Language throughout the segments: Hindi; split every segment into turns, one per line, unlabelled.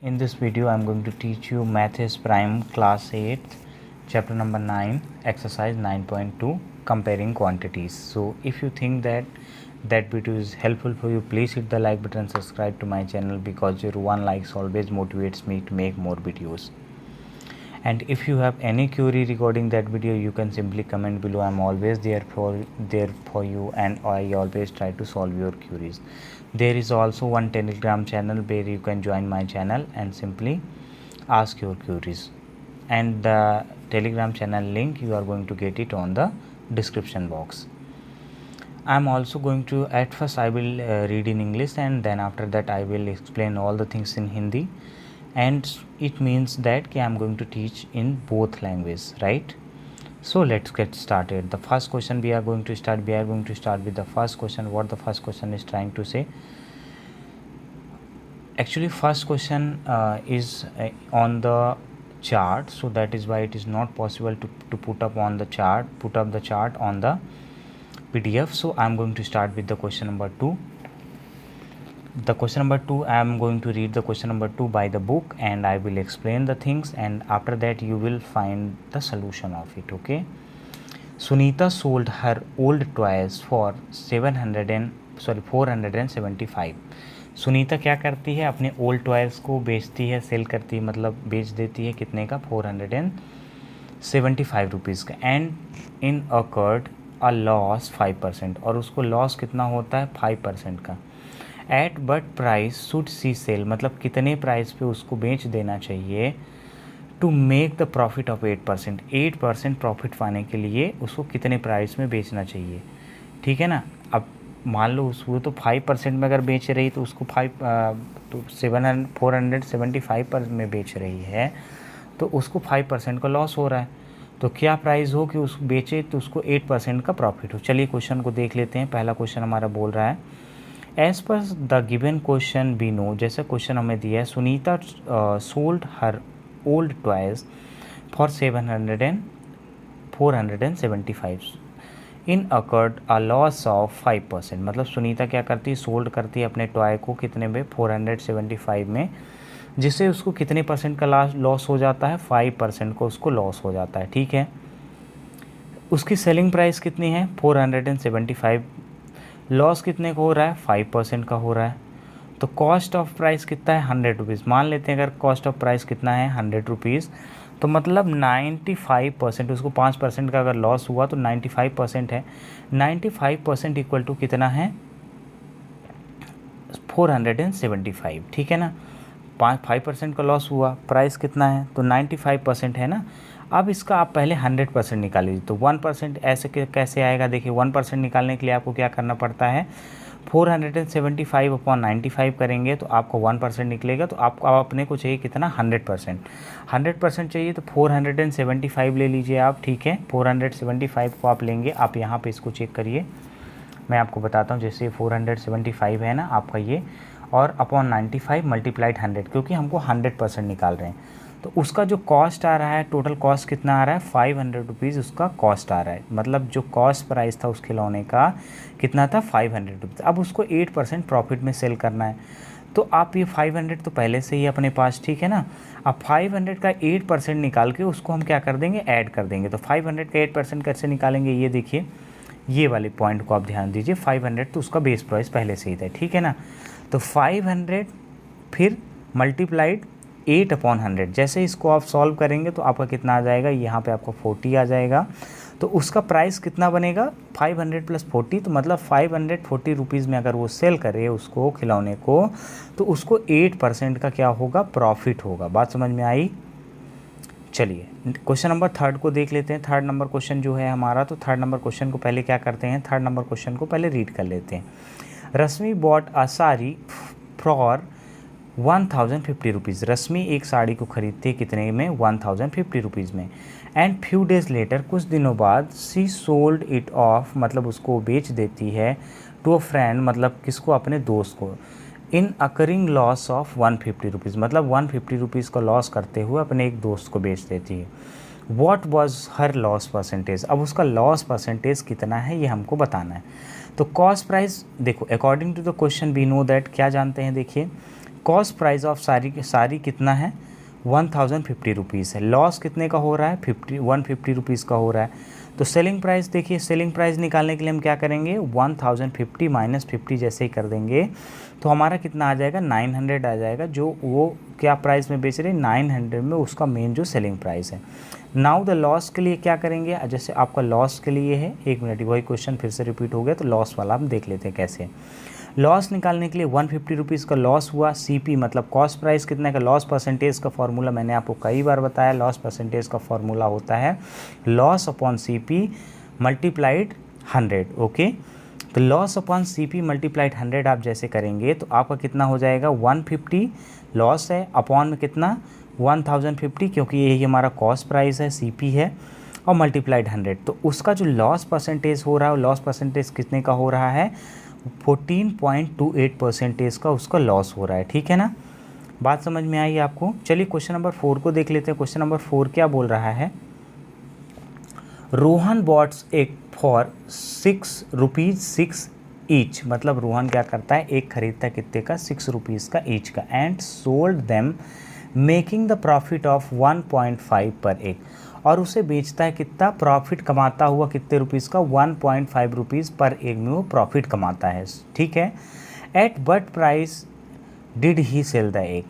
In this video, I am going to teach you Maths Prime Class 8, Chapter number 9, Exercise 9.2, Comparing Quantities. So, if you think that video is helpful for you, please hit the like button and subscribe to my channel because your one likes always motivates me to make more videos. And if you have any query regarding that video, you can simply comment below. I'm always there for you, and I always try to solve your queries. There is also one Telegram channel where you can join my channel and simply ask your queries, and the Telegram channel link you are going to get it on the description box. I'm also going to, at first I will read in English, and then after that I will explain all the things in Hindi, and it means that I am going to teach in both languages, right? So let's get started. The first question we are going to start with the first question. What the first question is trying to say? Actually, first question is on the chart, so that is why it is not possible to put up the chart on the PDF. So I am going to start with the question number 2. The question number 2, I am going to read the question number 2 by the book, and I will explain the things, and after that you will find the solution of it. Okay. Sunita sold her old toys for 475. Sunita क्या करती है? अपने ओल्ड टॉयज़ को बेचती है, सेल करती है, मतलब बेच देती है। कितने का? 475 रुपीज़ का। And incurred a loss 5%, और उसको लॉस कितना होता है? 5% का। At what price should she sell, मतलब कितने प्राइस पे उसको बेच देना चाहिए to make the profit of 8%। 8% profit पाने के लिए उसको कितने प्राइस में बेचना चाहिए? ठीक है ना। अब मान लो वो तो 5% में अगर बेच रही तो उसको 475 पर में बेच रही है, तो उसको 5% का लॉस हो रहा है। तो क्या प्राइस हो कि उसको बेचे तो उसको 8% का प्रॉफिट हो। चलिए क्वेश्चन को देख लेते हैं। पहला क्वेश्चन हमारा बोल रहा है, as per the given question we know, जैसा क्वेश्चन हमें दिया है, Sunita sold her old toys for 475 incurred a loss of 5%। मतलब सुनीता क्या करती है? सोल्ड करती है अपने टॉय को कितने में? 475 में, जिससे उसको कितने परसेंट का लॉस हो जाता है? 5% को उसको लॉस हो जाता है। ठीक है। उसकी सेलिंग प्राइस कितनी है? 475। लॉस कितने को हो रहा है? 5% का हो रहा है। तो कॉस्ट ऑफ प्राइस कितना है? 100 रुपीज़। मान लेते हैं अगर कॉस्ट ऑफ प्राइस कितना है? 100 रुपीज़। तो मतलब 95%, उसको 5% का अगर लॉस हुआ तो 95% है। 95% इक्वल टू कितना है? 475। ठीक है ना। 5% का लॉस हुआ, प्राइस कितना है? तो 95% है ना। अब इसका आप पहले 100% निकाल लीजिए। तो 1% ऐसे कैसे आएगा? देखिए 1% निकालने के लिए आपको क्या करना पड़ता है? 475 अपॉन 95 करेंगे तो आपको 1% निकलेगा। तो आपको अब अपने को चाहिए कितना? 100%। 100% चाहिए तो 475 ले लीजिए आप। ठीक है। 475 को आप लेंगे, आप यहाँ पे इसको चेक करिए, मैं आपको बताता हूँ। जैसे 475 है ना आपका ये, और अपॉन 95 मल्टीप्लाइड 100, क्योंकि हमको 100% निकाल रहे हैं। तो उसका जो कॉस्ट आ रहा है, टोटल कॉस्ट कितना आ रहा है? 500 रुपीज़ उसका कॉस्ट आ रहा है। मतलब जो कॉस्ट प्राइस था उस खिलौने का कितना था? 500 रुपीज़। अब उसको 8% प्रॉफिट में सेल करना है, तो आप ये 500 तो पहले से ही अपने पास, ठीक है ना। अब 500 का 8% निकाल के उसको हम क्या कर देंगे? ऐड कर देंगे। तो 500 का 8% कैसे निकालेंगे? ये देखिए, ये वाले पॉइंट को आप ध्यान दीजिए। 500 तो उसका बेस प्राइस पहले से ही था, ठीक है ना। तो 500 फिर मल्टीप्लाइड 8/100। जैसे इसको आप सॉल्व करेंगे तो आपका कितना आ जाएगा? यहाँ पे आपका 40 आ जाएगा। तो उसका प्राइस कितना बनेगा? 500 + 40, तो मतलब 540 रुपीज़ में अगर वो सेल करे उसको खिलौने को, तो उसको 8% का क्या होगा? प्रॉफिट होगा। बात समझ में आई? चलिए क्वेश्चन नंबर 3 को देख लेते हैं। 3 नंबर क्वेश्चन जो है हमारा, तो 3 नंबर क्वेश्चन को पहले क्या करते हैं? 3 नंबर क्वेश्चन को पहले रीड कर लेते हैं। Rashmi bought a sari for 1050 rupees. Rashmi एक साड़ी को खरीदती है कितने में? 1050 रुपीज़ में। एंड फ्यू डेज़ लेटर, कुछ दिनों बाद, सी सोल्ड इट ऑफ, मतलब उसको बेच देती है, टू अ फ्रेंड, मतलब किसको? अपने दोस्त को, इन अकरिंग लॉस ऑफ 150 रुपीज़, मतलब 150 रुपीज़ का लॉस करते हुए अपने एक दोस्त को बेच देती है। What was her loss percentage? अब उसका लॉस परसेंटेज कितना है ये हमको बताना है। तो कॉस्ट प्राइस देखो, according to the question we know that, क्या जानते हैं? देखिए कॉस्ट प्राइस ऑफ साड़ी कितना है 1050 रुपीज़ है। लॉस कितने का हो रहा है 150 रुपीज़ का हो रहा है। तो सेलिंग प्राइस देखिए, सेलिंग प्राइस निकालने के लिए हम क्या करेंगे 1050 माइनस 50 जैसे ही कर देंगे तो हमारा कितना आ जाएगा 900 आ जाएगा, जो वो क्या प्राइस में बेच रहे हैं 900 में, उसका मेन जो सेलिंग प्राइस है। नाउ द लॉस के लिए क्या करेंगे, जैसे आपका लॉस के लिए है, एक मिनट वही क्वेश्चन फिर से रिपीट हो गया तो लॉस वाला हम देख लेते हैं कैसे। लॉस निकालने के लिए 150 रुपीज़ का लॉस हुआ, सीपी मतलब कॉस्ट प्राइस कितने का, लॉस परसेंटेज का फॉर्मूला मैंने आपको कई बार बताया, लॉस परसेंटेज का फॉर्मूला होता है loss upon CP multiplied 100। Okay, तो लॉस अपॉन सीपी मल्टीप्लाइड 100 आप जैसे करेंगे तो आपका कितना हो जाएगा 150 लॉस है अपॉन में कितना 1050, क्योंकि यही हमारा कॉस्ट प्राइस है, सीपी है, और मल्टीप्लाइड 100। तो उसका जो लॉस परसेंटेज हो रहा है, लॉस परसेंटेज कितने का हो रहा है 14.28% का उसका लॉस हो रहा है। ठीक है ना, बात समझ में आई आपको। चलिए क्वेश्चन नंबर 4 को देख लेते हैं। क्वेश्चन नंबर 4 क्या बोल रहा है, रोहन बॉट्स एक फॉर 6 रुपीज़ 6 ईच, मतलब रोहन क्या करता है एक खरीदता है कितने का 6 रुपीज़ का ईच का, and sold them making the profit of 1.5 पर एक, और उसे बेचता है कितना प्रॉफिट कमाता हुआ कितने रुपीज़ का 1.5 रुपीज़ पर एक में वो प्रॉफिट कमाता है। ठीक है, at what price did he sell the egg,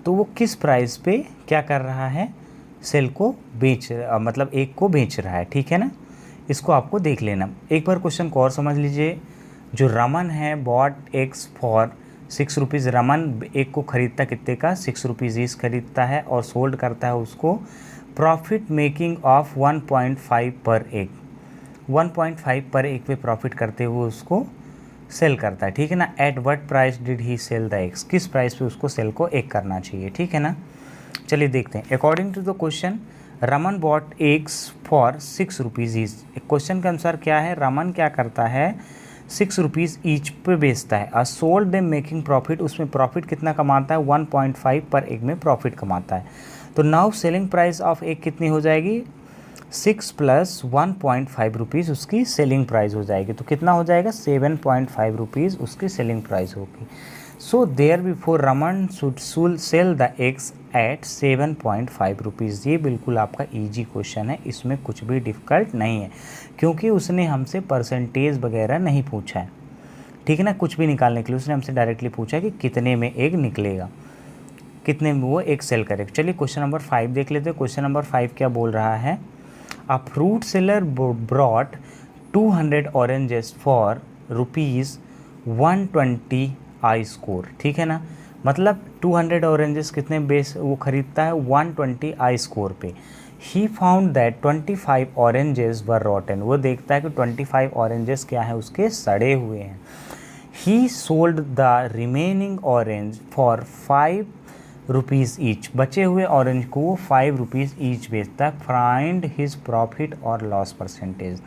तो वो किस प्राइस पे क्या कर रहा है सेल को मतलब एक को बेच रहा है। ठीक है ना, इसको आपको देख लेना। एक बार क्वेश्चन को और समझ लीजिए, जो रमन है bought eggs for 6 rupees, Raman एक को खरीदता कितने का 6 रुपीज़ ईच खरीदता है और सोल्ड करता है उसको प्रॉफिट मेकिंग ऑफ 1.5 पर एक, 1.5 पर एक पे प्रॉफिट करते हुए उसको सेल करता है। ठीक है ना, at what price did he sell the eggs, किस प्राइस पे उसको सेल को एक करना चाहिए। ठीक है ना, चलिए देखते हैं। According to the question Raman bought eggs for 6 rupees each, question के अनुसार क्या है रमन क्या करता है 6 रुपीज़ ईच पे बेचता है, और सोल्ड देम मेकिंग प्रॉफिट, उसमें प्रॉफिट कितना कमाता है 1.5 पर एक में प्रॉफिट कमाता है। तो नाउ सेलिंग प्राइस ऑफ एक कितनी हो जाएगी 6 प्लस 1.5 रुपीज़ उसकी सेलिंग प्राइस हो जाएगी, तो कितना हो जाएगा 7.5 रुपीज़ उसकी सेलिंग प्राइस होगी। So therefore Raman should sell the eggs at 7.5 rupees. ये बिल्कुल आपका इजी क्वेश्चन है, इसमें कुछ भी डिफ़िकल्ट नहीं है, क्योंकि उसने हमसे परसेंटेज वगैरह नहीं पूछा है। ठीक है ना, कुछ भी निकालने के लिए उसने हमसे डायरेक्टली पूछा है कि कितने में एग निकलेगा, कितने में वो एक सेल करेगा। चलिए क्वेश्चन नंबर 5 देख लेते हैं। क्वेश्चन नंबर 5 क्या बोल रहा है, a fruit seller brought 200 oranges for rupees 120 I score. ठीक है ना, मतलब 200 ऑरेंजेस कितने बेस वो खरीदता है 120 आई स्कोर पे। ही फाउंड दैट 25 ऑरेंजेस वर रॉटन, वो देखता है कि 25 ऑरेंजेस क्या है उसके सड़े हुए हैं। ही sold the remaining orange for 5 rupees each, बचे हुए ऑरेंज को वो 5 रुपीज़ ईच बेचता है। फाइंड हिज प्रॉफिट और लॉस परसेंटेज,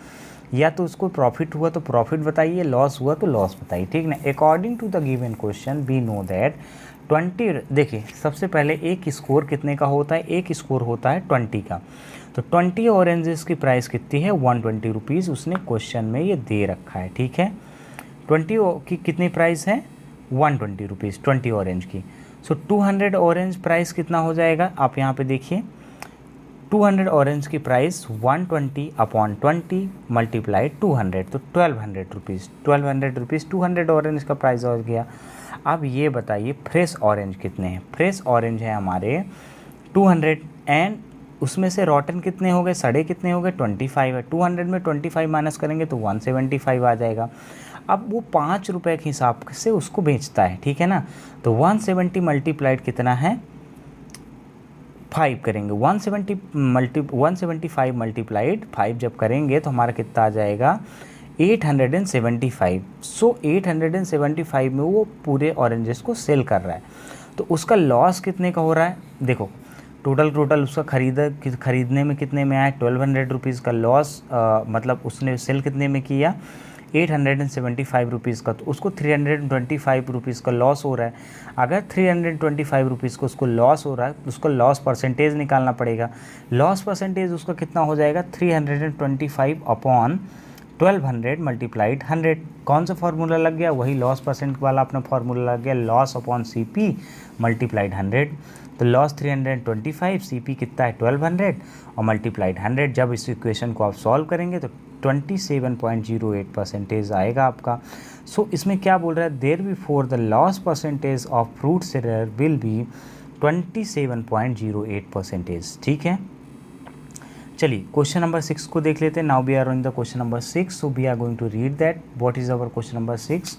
या तो उसको प्रॉफिट हुआ तो प्रॉफिट बताइए, लॉस हुआ तो लॉस बताइए। ठीक ना, according to the given question we know that 20, देखिए सबसे पहले एक स्कोर कितने का होता है, एक स्कोर होता है 20 का, तो 20 ऑरेंजेस की प्राइस कितनी है 120 रुपीज़, उसने क्वेश्चन में ये दे रखा है। ठीक है, 20 की कितनी प्राइस है 120 रुपीज़ 20 ऑरेंज की। सो 200 ऑरेंज प्राइस कितना हो जाएगा, आप यहाँ पे देखिए 200 ऑरेंज की प्राइस 120 अपॉन 20 मल्टीप्लाइड 200, तो 1200 रुपीज़, 1200 रुपीज़ 200 ऑरेंज का प्राइस हो गया। अब ये बताइए फ्रेश ऑरेंज कितने हैं, फ्रेश ऑरेंज है हमारे 200, एंड उसमें से रॉटन कितने हो गए, सड़े कितने हो गए 25 है, 200 में 25 माइनस करेंगे तो 175 आ जाएगा। अब वो 5 रुपये के हिसाब से उसको बेचता है। ठीक है ना, तो 170 मल्टीप्लाइड कितना है 5 करेंगे, 175 मल्टीप्लाइड 5 जब करेंगे तो हमारा कितना आ जाएगा 875। सो 875 में वो पूरे ऑरेंजेस को सेल कर रहा है, तो उसका लॉस कितने का हो रहा है, देखो टोटल उसका खरीदने में कितने में आया 1200 रुपीज़ का लॉस, मतलब उसने सेल कितने में किया 875 रुपीज़ का, तो उसको 325 रुपीज़ का लॉस हो रहा है। अगर 325 रुपीज़ को उसको लॉस हो रहा है तो उसको लॉस परसेंटेज निकालना पड़ेगा। लॉस परसेंटेज उसका कितना हो जाएगा 325 अपॉन 1200 मल्टीप्लाइड 100, कौन सा फार्मूला लग गया, वही लॉस परसेंट वाला अपना फार्मूला लग गया, लॉस अपॉन CP मल्टीप्लाइड 100। तो लॉस 325, CP कितना है 1200 और मल्टीप्लाइड 100। जब इस इक्वेशन को आप सॉल्व करेंगे तो 27.08% आएगा आपका। सो इसमें क्या बोल रहा है, therefore the loss percentage of fruit seller will be 27.08%। ठीक है, चलिए क्वेश्चन नंबर 6 को देख लेते हैं। Now we are in the question number 6, so we are going to read that what is our question number 6।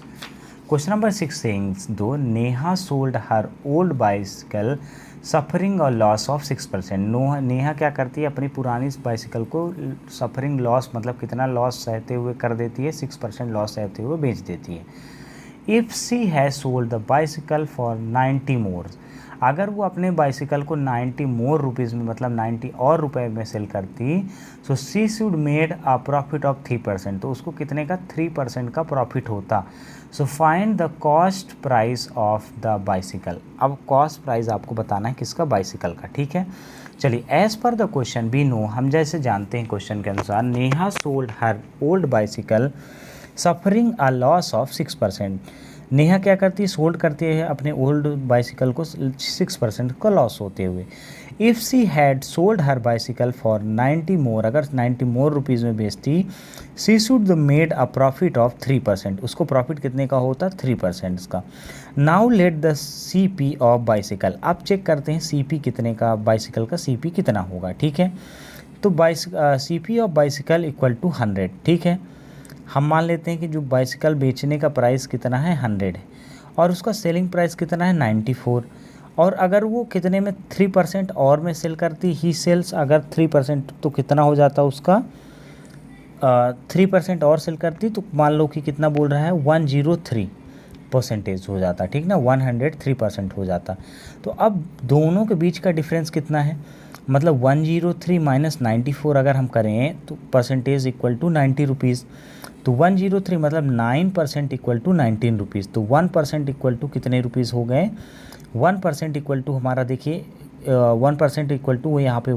Question number 6 sayings दो Neha sold her old bicycle suffering और लॉस ऑफ 6%। नेहा क्या करती है, अपनी पुरानी बाइसिकल को सफरिंग लॉस मतलब कितना लॉस सहते हुए कर देती है, 6% लॉस सहते हुए बेच देती है। If she has sold the bicycle for 90 more, अगर वो अपने बाइसिकल को 90 मोर रुपीज़ में मतलब 90 और रुपए में सेल करती, so she should made a profit of 3%, तो उसको कितने का 3% का प्रॉफिट होता। So find the cost price of the bicycle. अब कॉस्ट प्राइस आपको बताना है किसका, बाइसिकल का। ठीक है, चलिए as per the question we no, हम जैसे जानते हैं क्वेश्चन के अनुसार, Neha sold her old bicycle suffering a loss of 6%। Neha क्या करती है, सोल्ड करती है अपने ओल्ड बाइसिकल को 6% का लॉस होते हुए। If she had sold her bicycle for 90 more, अगर 90 मोर रुपीज़ में बेचती, she should the made a profit of 3%, उसको प्रॉफिट कितने का होता 3% का। Now let the CP of bicycle, अब चेक करते हैं CP कितने का, बाइसिकल का CP कितना होगा। ठीक है, तो CP of bicycle equal to 100। ठीक है, हम मान लेते हैं कि जो बाइसिकल बेचने का प्राइस कितना है 100 है और उसका सेलिंग प्राइस कितना है 94, और अगर वो कितने में 3% और में सेल करती, ही सेल्स अगर 3%, तो कितना हो जाता उसका 3% और सेल करती, तो मान लो कि कितना बोल रहा है 103% हो जाता। ठीक ना, 103% हो जाता। तो अब दोनों के बीच का डिफरेंस कितना है, मतलब 103 माइनस 94 अगर हम करें तो परसेंटेज इक्वल टू 90 रुपीज़। तो 103 मतलब 9% इक्वल टू 19 रुपीज़। तो 1% इक्वल टू कितने रुपीज़ हो गए, 1% इक्वल टू हमारा देखिए 1% इक्वल टू वो यहाँ पे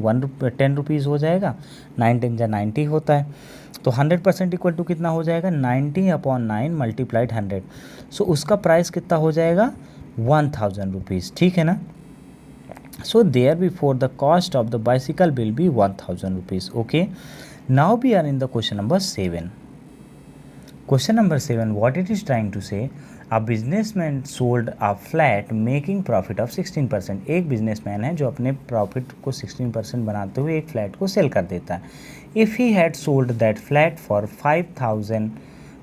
10 रुपीज़ हो जाएगा, 9 10 जा 90 होता है। तो 100% इक्वल टू कितना हो जाएगा 90/9 मल्टीप्लाइड 100। सो उसका प्राइस कितना हो जाएगा 1000 रुपीज़। ठीक है ना, so therefore the cost of the bicycle will be 1000 rupees. Okay, now we are in the question number 7। Question number 7, what it is trying to say, a businessman sold a flat making profit of 16%। एक बिजनेसमैन है जो अपने प्रॉफिट को 16% बनाते हुए एक फ्लैट को सेल कर देता है। If he had sold that flat for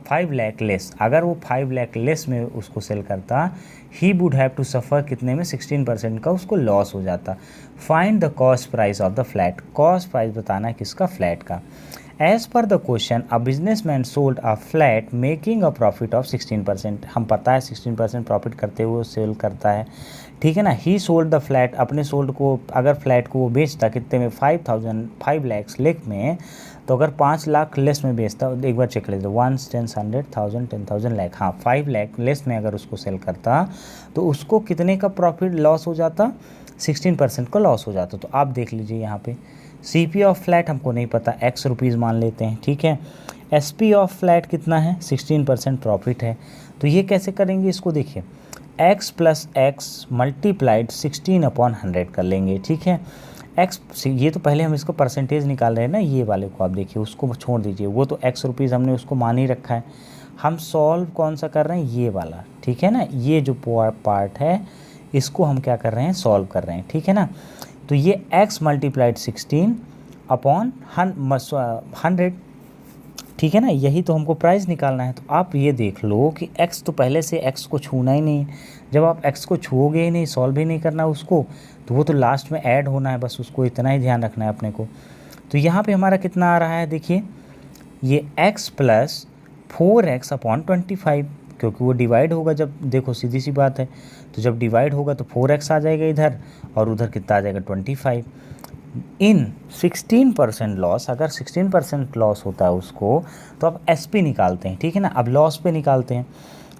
5 lakh less, अगर वो 5 लाख लेस में उसको सेल करता, he would have to suffer कितने में 16% का उसको लॉस हो जाता। Find the cost price of the flat, cost price बताना है किसका, फ्लैट का। As per the question a businessman sold a flat making a profit of 16%, हम पता है 16% प्रॉफिट करते हुए सेल करता है। ठीक है ना, ही सोल्ड द फ्लैट, अपने सोल्ड को अगर फ्लैट को वो बेचता कितने में 5 लाख लेख में, तो अगर 5 लाख लेस में बेचता, एक बार चेक लीजिए 1 10 100 1000 10,000 लाख, हाँ 5 लाख लेस में अगर उसको सेल करता तो उसको कितने का प्रॉफिट लॉस हो जाता, 16% का लॉस हो जाता। तो आप देख लीजिए यहाँ पे CP ऑफ फ्लैट हमको नहीं पता, x रुपीज़ मान लेते हैं। ठीक है, SP ऑफ फ्लैट कितना है 16% प्रॉफिट है। तो ये कैसे करेंगे, इसको देखिए x प्लस एक्स मल्टीप्लाइड 16/100 कर लेंगे। ठीक है, x, ये तो पहले हम इसको परसेंटेज निकाल रहे हैं ना, ये वाले को आप देखिए, उसको छोड़ दीजिए, वो तो x रुपीज़ हमने उसको मान ही रखा है। हम सॉल्व कौन सा कर रहे हैं, ये वाला। ठीक है ना, ये जो पार्ट है इसको हम क्या कर रहे हैं, सॉल्व कर रहे हैं। ठीक है ना, तो ये x मल्टीप्लाइड 16/100। ठीक है ना, यही तो हमको प्राइस निकालना है। तो आप ये देख लो कि x तो पहले से x को छूना ही नहीं, जब आप x को छूओगे ही नहीं, सॉल्व ही नहीं करना उसको, तो वो तो लास्ट में ऐड होना है, बस उसको इतना ही ध्यान रखना है अपने को। तो यहाँ पे हमारा कितना आ रहा है, देखिए ये x प्लस 4x/25, क्योंकि वो डिवाइड होगा जब, देखो सीधी सी बात है, तो जब डिवाइड होगा तो 4x आ जाएगा इधर और उधर कितना आ जाएगा 25। इन 16% लॉस, अगर 16% लॉस होता है उसको, तो अब SP निकालते हैं। ठीक है ना, अब लॉस पे निकालते हैं।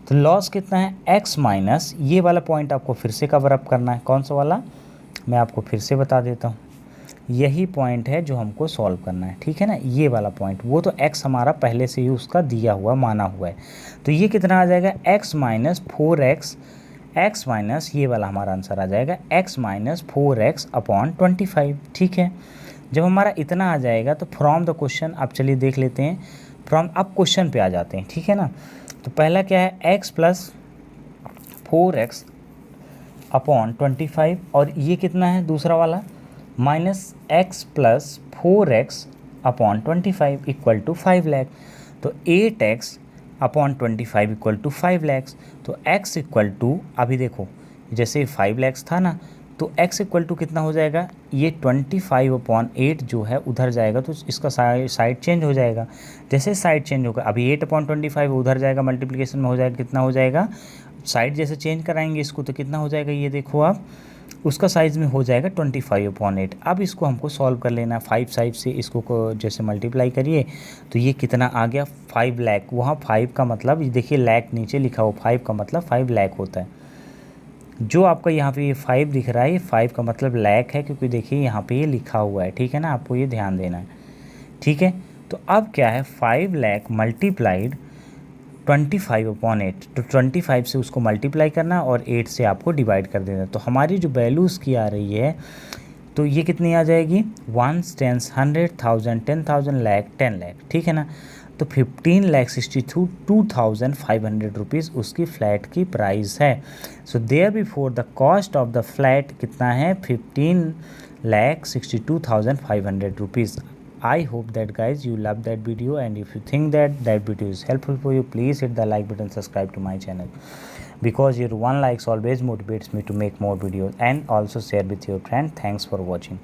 तो लॉस कितना है x माइनस, ये वाला पॉइंट आपको फिर से कवर अप करना है। कौन सा वाला, मैं आपको फिर से बता देता हूँ। यही पॉइंट है जो हमको सॉल्व करना है, ठीक है ना, ये वाला पॉइंट। वो तो x हमारा पहले से ही उसका दिया हुआ माना हुआ है, तो ये कितना आ जाएगा x minus 4x, x minus ये वाला हमारा आंसर आ जाएगा x माइनस 4x अपॉन 25, ठीक है। जब हमारा इतना आ जाएगा तो फ्रॉम द क्वेश्चन, अब चलिए देख लेते हैं फ्रॉम, अब क्वेश्चन पे आ जाते हैं, ठीक है ना। तो पहला क्या है x प्लस 4x अपॉन 25, और ये कितना है दूसरा वाला minus x plus 4x upon 25 equal to 5 lakh. तो 8x upon 25 equal to 5 lakhs. तो x इक्वल टू, अभी देखो जैसे 5 लैक्स था ना, तो x इक्वल टू कितना हो जाएगा, ये 25 अपॉन 8 जो है उधर जाएगा, तो इसका साइड चेंज हो जाएगा। जैसे साइड चेंज होगा, अभी 8 अपॉन 25 उधर जाएगा, मल्टीप्लिकेशन में हो जाएगा, कितना हो जाएगा, साइड जैसे चेंज कराएंगे इसको तो कितना हो जाएगा, ये देखो आप, उसका साइज़ में हो जाएगा 25 अपॉन 8। अब इसको हमको सॉल्व कर लेना है, 5 साइड से इसको जैसे मल्टीप्लाई करिए तो ये कितना आ गया 5 लाख। वहाँ 5 का मतलब ये देखिए लाख नीचे लिखा हो, 5 का मतलब 5 लाख होता है। जो आपका यहाँ पे ये 5 दिख रहा है, ये 5 का मतलब लाख है, क्योंकि देखिए यहाँ पे ये लिखा हुआ है, ठीक है ना, आपको ये ध्यान देना है, ठीक है। तो अब क्या है 5 लाख मल्टीप्लाइड 25 अपॉन 8, तो 25 से उसको मल्टीप्लाई करना और 8 से आपको डिवाइड कर देना। तो हमारी जो वैल्यू उसकी आ रही है तो ये कितनी आ जाएगी, 1 10 100,000 10,000 लाख 10 लाख, ठीक है ना। तो 15,62,500 रुपीज़ उसकी फ़्लैट की प्राइस है। So therefore the cost of the flat कितना है, 15,62,500 rupees. I hope that guys you love that video, and if you think that video is helpful for you, please hit the like button, subscribe to my channel, because your one likes always motivates me to make more videos, and also share with your friend. Thanks for watching.